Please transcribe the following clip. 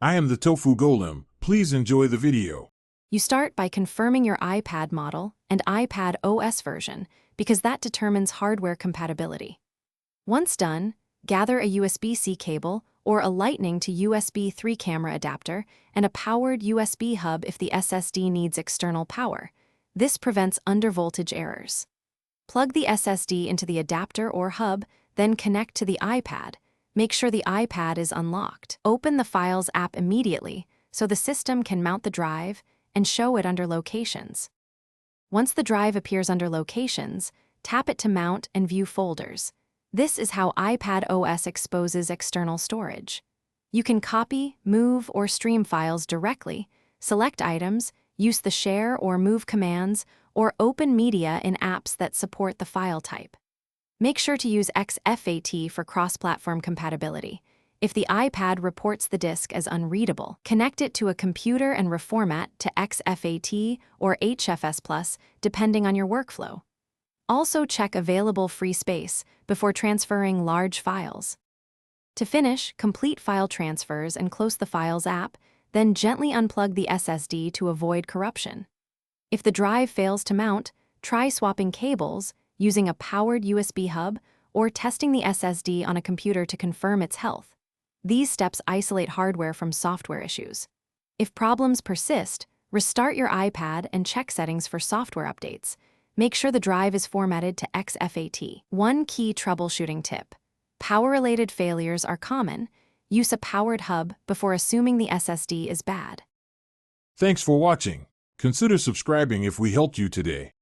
I am the Tofu Golem. Please enjoy the video. You start by confirming your iPad model and iPad OS version because that determines hardware compatibility. Once done, gather a USB-C cable or a Lightning to USB 3 camera adapter and a powered USB hub if the SSD needs external power. This prevents undervoltage errors. Plug the SSD into the adapter or hub, then connect to the iPad. Make sure the iPad is unlocked. Open the Files app immediately so the system can mount the drive and show it under Locations. Once the drive appears under Locations, tap it to mount and view folders. This is how iPad OS exposes external storage. You can copy, move, or stream files directly, select items, use the share or move commands, or open media in apps that support the file type. Make sure to use XFAT for cross-platform compatibility. If the iPad reports the disk as unreadable, connect it to a computer and reformat to XFAT or HFS+, depending on your workflow. Also check available free space before transferring large files. To finish, complete file transfers and close the Files app, then gently unplug the SSD to avoid corruption. If the drive fails to mount, try swapping cables, using a powered USB hub, or testing the SSD on a computer to confirm its health. These steps isolate hardware from software issues. If problems persist, restart your iPad and check settings for software updates. Make sure the drive is formatted to XFAT. One key troubleshooting tip. Power-related failures are common. Use a powered hub before assuming the SSD is bad. Thanks for watching. Consider subscribing if we helped you today.